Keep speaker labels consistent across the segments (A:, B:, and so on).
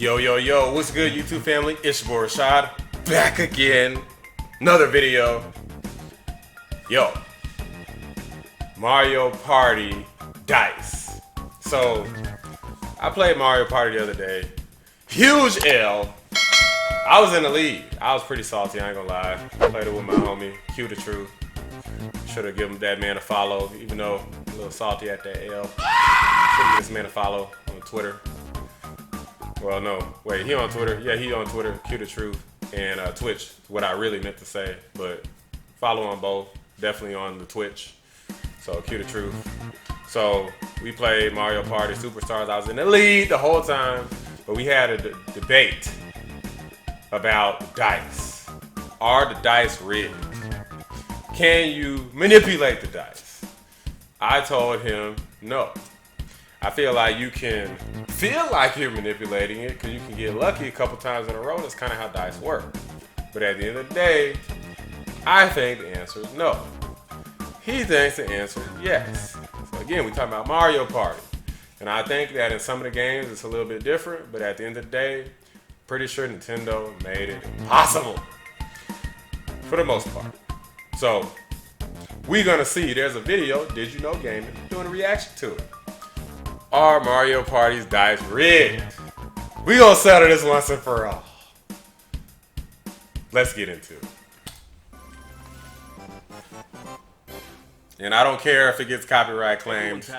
A: Yo, what's good, YouTube family? It's your boy Roshad, back again. Another video. Yo, Mario Party Dice. So, I played Mario Party the other day. Huge L. I was in the lead. I was pretty salty, I ain't gonna lie. Played it with my homie, Q the Truth. Should have given that man a follow, even though I'm a little salty at that L. Should have given this man a follow on Twitter. Well, no. Wait, he on Twitter? Yeah, he on Twitter, Q the Truth, and Twitch, what I really meant to say. But follow on both. Definitely on the Twitch. So, Q the Truth. So, we played Mario Party Superstars. I was in the lead the whole time. But we had a debate about dice. Are the dice rigged? Can you manipulate the dice? I told him no. I feel like you can feel like you're manipulating it because you can get lucky a couple times in a row. That's kind of how dice work. But at the end of the day, I think the answer is no. He thinks the answer is yes. So again, we're talking about Mario Party. And I think that in some of the games it's a little bit different, but at the end of the day, pretty sure Nintendo made it impossible. For the most part. So, we're gonna see, there's a video, Did You Know Gaming, doing a reaction to it. Are Mario Party's dice rigged? We gonna settle this once and for all. Let's get into it. And I don't care if it gets copyright claimed.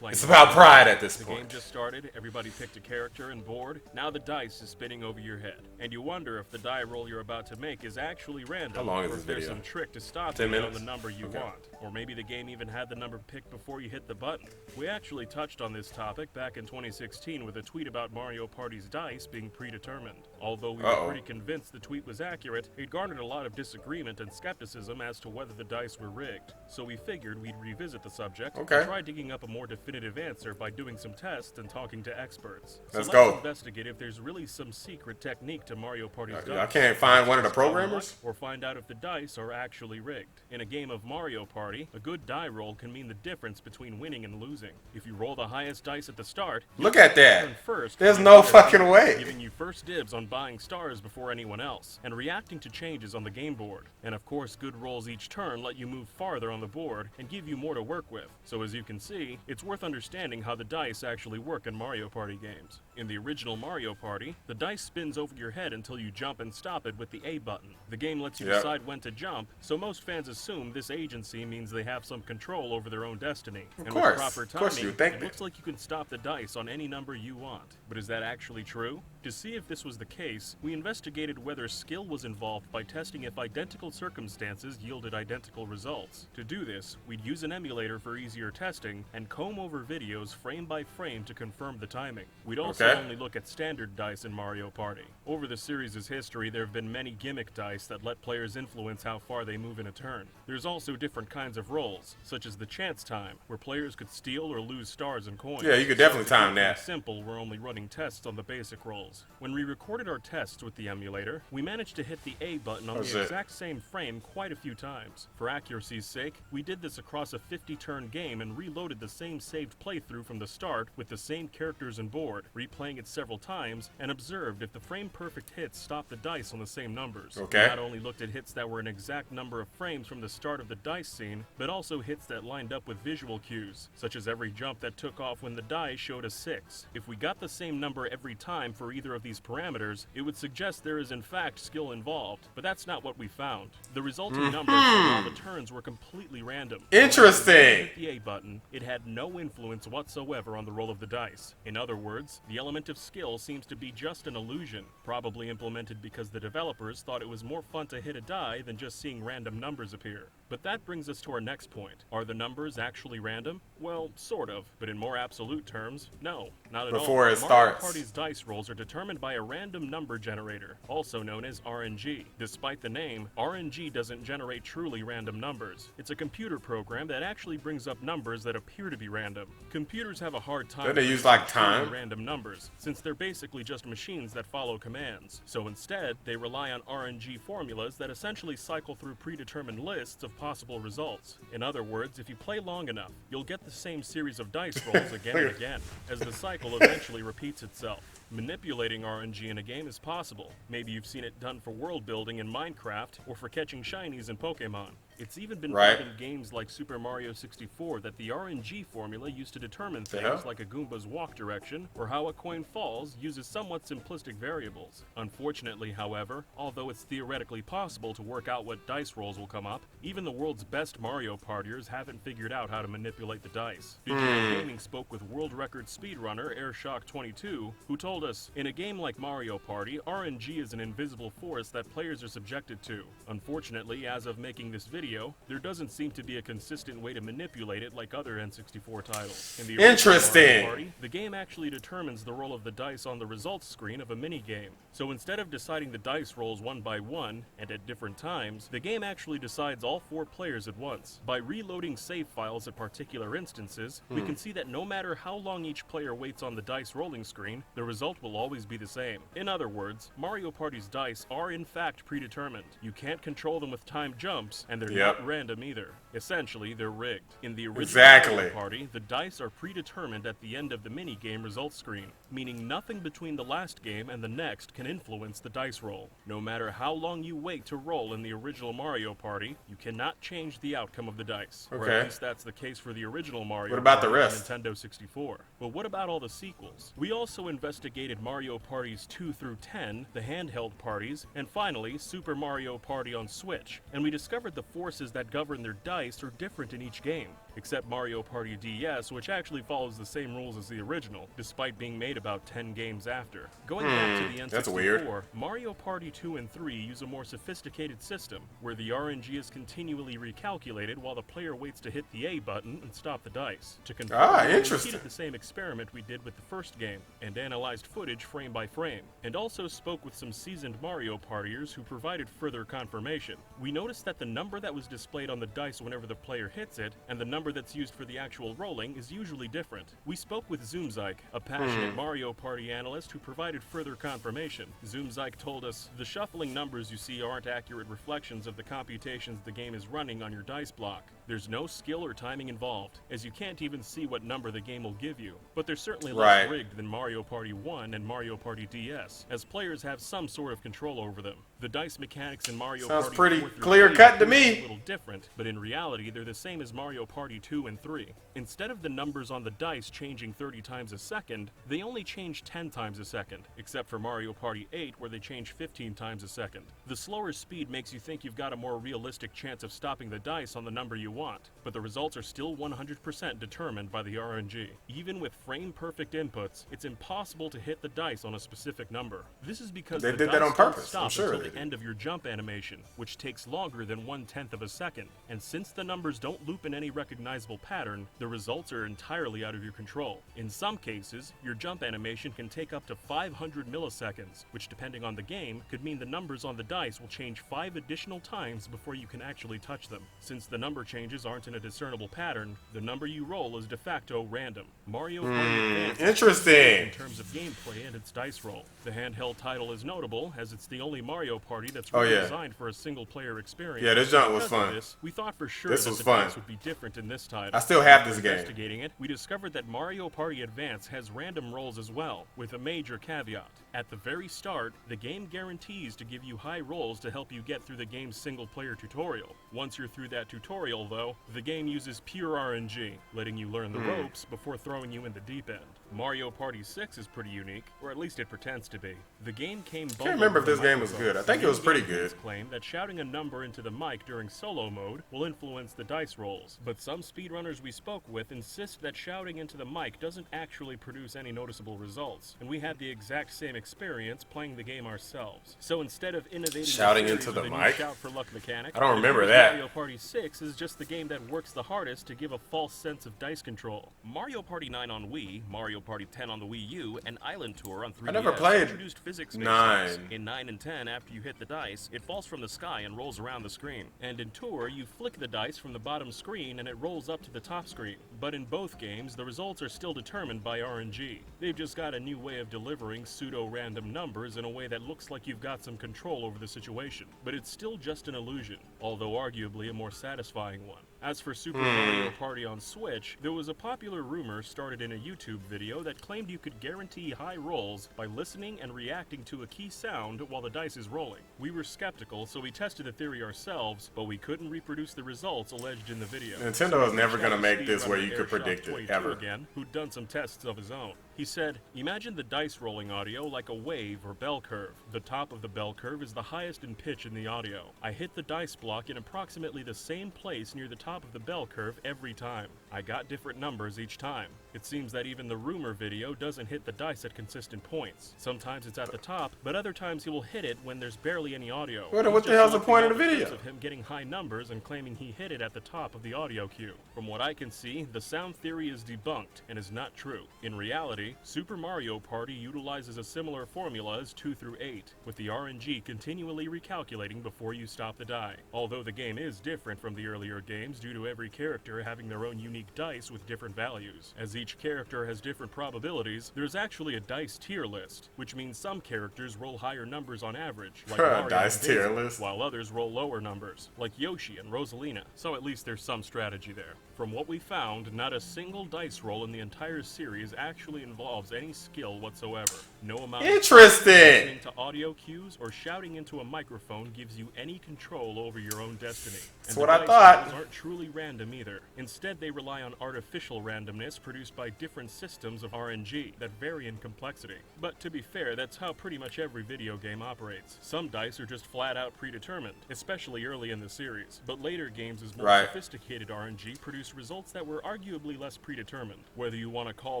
A: It's about pride at this point.
B: The game just started, everybody picked a character and board. Now the dice is spinning over your head. And you wonder if the die roll you're about to make is actually random.
A: How long is
B: or
A: this
B: if there's
A: video?
B: some trick to stop
A: 10
B: you
A: minutes?
B: on the number you want. Or maybe the game even had the number picked before you hit the button. We actually touched on this topic back in 2016 with a tweet about Mario Party's dice being predetermined. Although we were pretty convinced the tweet was accurate, it garnered a lot of disagreement and skepticism as to whether the dice were rigged. So we figured we'd revisit the subject and try digging up a more definitive answer by doing some tests and talking to experts. So let's investigate if there's really some secret technique to Mario Party's dice.
A: I can't find one of the programmers?
B: Or find out if the dice are actually rigged. In a game of Mario Party, a good die roll can mean the difference between winning and losing. If you roll the highest dice at the start,
A: look at that.
B: turn first,
A: There's no fucking way.
B: Giving you first dibs on buying stars before anyone else, and reacting to changes on the game board. And of course, good rolls each turn let you move farther on the board and give you more to work with. So as you can see, it's worth understanding how the dice actually work in Mario Party games. In the original Mario Party, the dice spins over your head until you jump and stop it with the A button. The game lets you decide when to jump, so most fans assume this agency means they have some control over their own destiny. And with proper timing, it looks like you can stop the dice on any number you want. But is that actually true? To see if this was the case, we investigated whether skill was involved by testing if identical circumstances yielded identical results. To do this, we'd use an emulator for easier testing and comb over videos frame by frame to confirm the timing. We'd also only look at standard dice in Mario Party. Over the series' history, there have been many gimmick dice that let players influence how far they move in a turn. There's also different kinds of rolls, such as the chance time, where players could steal or lose stars and coins.
A: Yeah, you could definitely time that.
B: Simple, we're only running tests on the basic rolls. When we recorded our tests with the emulator, we managed to hit the A button on the exact same frame quite a few times. For accuracy's sake, we did this across a 50-turn game and reloaded the same saved playthrough from the start with the same characters and board, replaying it several times, and observed if the frame-perfect hits stopped the dice on the same numbers. We not only looked at hits that were an exact number of frames from the start of the dice scene, but also hits that lined up with visual cues, such as every jump that took off when the die showed a 6. If we got the same number every time for either of these parameters, it would suggest there is in fact skill involved, but that's not what we found. The resulting numbers from all the turns were completely random.
A: Interesting.
B: When we hit the A button, it had no influence whatsoever on the roll of the dice. In other words, the element of skill seems to be just an illusion, probably implemented because the developers thought it was more fun to hit a die than just seeing random numbers appear. But that brings us to our next point. Are the numbers actually random? Well, sort of, but in more absolute terms, no, not at all.
A: Before it starts.
B: Mario Party's dice rolls are determined by a random number generator, also known as RNG. Despite the name, RNG doesn't generate truly random numbers. It's a computer program that actually brings up numbers that appear to be random. Computers have a hard time
A: they use like time
B: random numbers, since they're basically just machines that follow commands. So instead, they rely on RNG formulas that essentially cycle through predetermined lists of possible results. In other words, if you play long enough, you'll get the same series of dice rolls again and again, as the cycle eventually repeats itself. Manipulating RNG in a game is possible. Maybe you've seen it done for world building in Minecraft or for catching shinies in Pokemon. It's even been
A: Right.
B: found in games like Super Mario 64 that the RNG formula used to determine
A: The
B: things
A: hell?
B: like a Goomba's walk direction or how a coin falls uses somewhat simplistic variables. Unfortunately, however, although it's theoretically possible to work out what dice rolls will come up, even the world's best Mario partiers haven't figured out how to manipulate the dice. Figure Gaming spoke with world record speedrunner Airshock22, who told us, in a game like Mario Party, RNG is an invisible force that players are subjected to. Unfortunately, as of making this video, there doesn't seem to be a consistent way to manipulate it like other N64 titles. In the original
A: Interesting.
B: Mario Party, the game actually determines the roll of the dice on the results screen of a mini-game. So instead of deciding the dice rolls one by one, and at different times, the game actually decides all 4 players at once. By reloading save files at particular instances, we can see that no matter how long each player waits on the dice rolling screen, the result will always be the same. In other words, Mario Party's dice are in fact predetermined. You can't control them with timed jumps, and they're
A: Yep.
B: not random either. Essentially, they're rigged. In the original
A: Exactly.
B: Mario Party, the dice are predetermined at the end of the mini-game results screen, meaning nothing between the last game and the next can influence the dice roll. No matter how long you wait to roll in the original Mario Party, you cannot change the outcome of the dice. Or
A: Okay.
B: at least that's the case for the original Mario
A: What about the
B: Party on
A: rest?
B: Nintendo 64. But what about all the sequels? We also investigated Mario Parties 2 through 10, the handheld parties, and finally Super Mario Party on Switch. And we discovered the forces that govern their dice are different in each game, except Mario Party DS, which actually follows the same rules as the original, despite being made about 10 games after. Going back to the N64,
A: that's weird.
B: Mario Party 2 and 3 use a more sophisticated system, where the RNG is continually recalculated while the player waits to hit the A button and stop the dice. To confirm, we
A: interesting.
B: repeated the same experiment we did with the first game, and analyzed footage frame by frame, and also spoke with some seasoned Mario partiers who provided further confirmation. We noticed that the number that was displayed on the dice whenever the player hits it, and the number that's used for the actual rolling is usually different. We spoke with Zoomzyke, a passionate Mario Party analyst who provided further confirmation. Zoomzyke told us, the shuffling numbers you see aren't accurate reflections of the computations the game is running on your dice block. There's no skill or timing involved, as you can't even see what number the game will give you. But they're certainly less
A: Right.
B: rigged than Mario Party 1 and Mario Party DS, as players have some sort of control over them. The dice mechanics in Mario
A: Sounds
B: Party
A: pretty
B: 4 through
A: clear-cut
B: 3
A: to
B: are
A: me.
B: a little different, but in reality they're the same as Mario Party 2 and 3. Instead of the numbers on the dice changing 30 times a second, they only change 10 times a second, except for Mario Party 8 where they change 15 times a second. The slower speed makes you think you've got a more realistic chance of stopping the dice on the number you want, but the results are still 100% determined by the RNG. Even with frame-perfect inputs, it's impossible to hit the dice on a specific number. This is because
A: They
B: the
A: did that
B: dice
A: on
B: don't
A: purpose.
B: stop
A: I'm sure
B: until
A: they
B: the
A: did.
B: end of your jump animation, which takes longer than 1/10 of a second. And since the numbers don't loop in any recognizable pattern, the results are entirely out of your control. In some cases, your jump animation can take up to 500 milliseconds, which depending on the game, could mean the numbers on the dice will change 5 additional times before you can actually touch them. Since the number changes aren't in a discernible pattern, the number you roll is de facto random. Mario Party Advance is
A: Interesting.
B: in terms of gameplay and its dice roll. The handheld title is notable, as it's the only Mario Party that's
A: Oh,
B: really
A: yeah.
B: designed for a single-player experience.
A: Yeah, this jump was
B: Because of
A: fun.
B: this, we thought for sure
A: This
B: that
A: was
B: the
A: fun.
B: dice would be different in this title.
A: I still have this
B: After
A: game.
B: Investigating it, we discovered that Mario Party Advance has random rolls as well, with a major caveat. At the very start, the game guarantees to give you high rolls to help you get through the game's single-player tutorial. Once you're through that tutorial, though, the game uses pure RNG, letting you learn the ropes before throwing you in the deep end. Mario Party 6 is pretty unique, or at least it pretends to be. The game came bundled
A: remember if
B: with
A: this game was
B: microphones.
A: good. I think it was pretty
B: Game fans
A: good.
B: claim that shouting a number into the mic during solo mode will influence the dice rolls, but some speedrunners we spoke with insist that shouting into the mic doesn't actually produce any noticeable results, and we had the exact same experience playing the game ourselves. So instead of innovating
A: Shouting
B: the series
A: into the
B: with a new
A: mic?
B: shout for luck mechanic,
A: I don't remember
B: Nintendo
A: that.
B: Mario Party 6 is just the game that works the hardest to give a false sense of dice control. Mario Party 9 on Wii, Mario Party 10 on the Wii U, and Island Tour on 3DS
A: never played
B: introduced physics-based
A: 9.
B: dice. In 9 and 10, after you hit the dice, it falls from the sky and rolls around the screen. And in Tour, you flick the dice from the bottom screen and it rolls up to the top screen. But in both games, the results are still determined by RNG. They've just got a new way of delivering pseudo-random numbers in a way that looks like you've got some control over the situation. But it's still just an illusion, although arguably a more satisfying one. As for Super Mario Party on Switch, there was a popular rumor started in a YouTube video that claimed you could guarantee high rolls by listening and reacting to a key sound while the dice is rolling. We were skeptical, so we tested the theory ourselves, but we couldn't reproduce the results alleged in the video.
A: Nintendo is never going to make this where you could predict it, ever.
B: Again, who'd done some tests of his own. He said, imagine the dice rolling audio like a wave or bell curve. The top of the bell curve is the highest in pitch in the audio. I hit the dice block in approximately the same place near the top of the bell curve every time. I got different numbers each time. It seems that even the rumor video doesn't hit the dice at consistent points. Sometimes it's at the top, but other times he will hit it when there's barely any audio.
A: What the hell's the point of the video?
B: Of him getting high numbers and claiming he hit it at the top of the audio cue. From what I can see, the sound theory is debunked and is not true. In reality, Super Mario Party utilizes a similar formula as 2 through 8, with the RNG continually recalculating before you stop the die. Although the game is different from the earlier games due to every character having their own unique dice with different values. As each character has different probabilities, there's actually a dice tier list, which means some characters roll higher numbers on average, like Mario
A: dice tier list,
B: while others roll lower numbers, like Yoshi and Rosalina. So at least there's some strategy there. From what we found, not a single dice roll in the entire series actually involves any skill whatsoever. No amount of listening to audio cues or shouting into a microphone gives you any control over your own destiny.
A: That's what I thought.
B: Rolls aren't truly random either. Instead, they rely on artificial randomness produced by different systems of RNG that vary in complexity. But to be fair, that's how pretty much every video game operates. Some dice are just flat out predetermined, especially early in the series. But later games with more sophisticated RNG produce results that were arguably less predetermined. Whether you want to call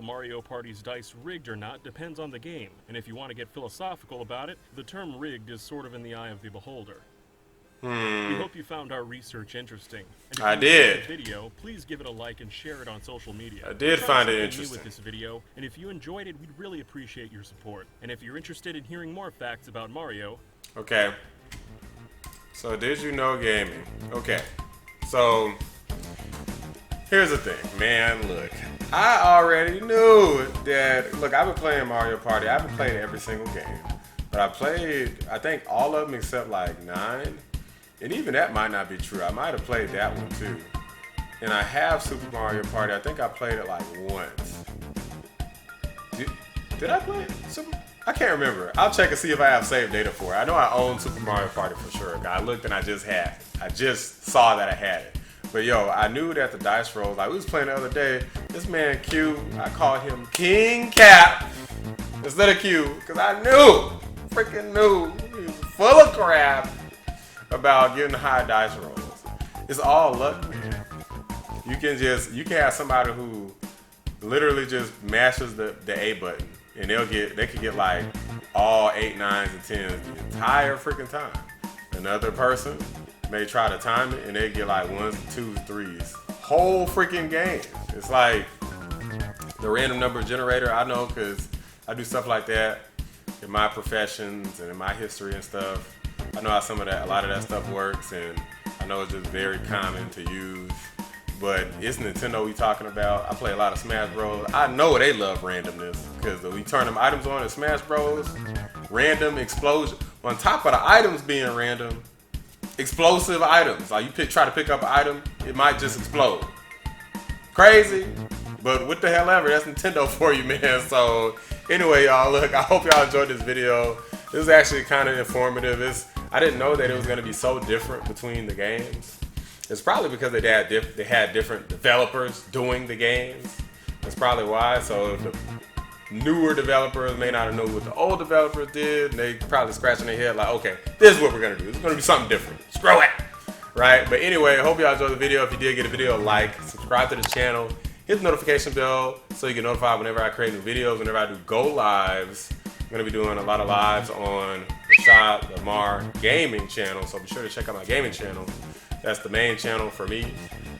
B: Mario Party's dice rigged or not depends on the game, and if you want to get philosophical about it, the term rigged is sort of in the eye of the beholder. We hope you found our research interesting. And if
A: I
B: you
A: did.
B: enjoyed the video, please give it a like and share it on social media.
A: I did find it
B: New
A: interesting
B: with this video, and if you enjoyed it, we'd really appreciate your support. And if you're interested in hearing more facts about Mario,
A: okay. So did you know gaming? Okay. So here's the thing, man. Look, I already knew that. Look, I've been playing Mario Party. I haven't played every single game, but I played, I think, all of them except like 9. And even that might not be true. I might have played that one too. And I have Super Mario Party. I think I played it like once. Did I play it? I can't remember. I'll check and see if I have saved data for it. I know I own Super Mario Party for sure. I looked and I just had it. I just saw that I had it. But yo, I knew that the dice rolls, like we was playing the other day, this man Q, I called him King Cap instead of Q, because I freaking knew, he was full of crap about getting high dice rolls. It's all luck, man. You can have somebody who literally just mashes the A button and they could get like all 8, 9s, and 10s the entire freaking time. Another person may try to time it and they get like 1s, 2s, 3s. Whole freaking game. It's like the random number generator. I know because I do stuff like that in my professions and in my history and stuff. I know how a lot of that stuff works, and I know it's just very common to use. But it's Nintendo we talking about. I play a lot of Smash Bros. I know they love randomness because we turn them items on in Smash Bros. Random explosion on top of the items being random. Explosive items. Like you try to pick up an item, it might just explode. Crazy, but what the hell ever. That's Nintendo for you, man. So anyway, y'all, look, I hope y'all enjoyed this video. This is actually kind of informative. I didn't know that it was going to be so different between the games. It's probably because they had different developers doing the games. That's probably why. So the newer developers may not have known what the old developers did. And they probably scratching their head like, okay, this is what we're going to do. It's going to be something different. Screw it. Right? But anyway, I hope y'all enjoyed the video. If you did, get a video a like. Subscribe to the channel. Hit the notification bell so you get notified whenever I create new videos, whenever I do go lives. I'm going to be doing a lot of lives on Roshad Lamar Gaming channel, so be sure to check out my gaming channel. That's the main channel for me.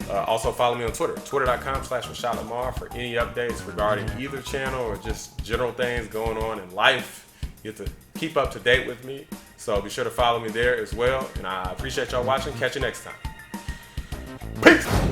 A: Also follow me on Twitter, twitter.com/Roshad Lamar for any updates regarding either channel or just general things going on in life. You get to keep up to date with me, so be sure to follow me there as well. And I appreciate y'all watching. Catch you next time. Peace!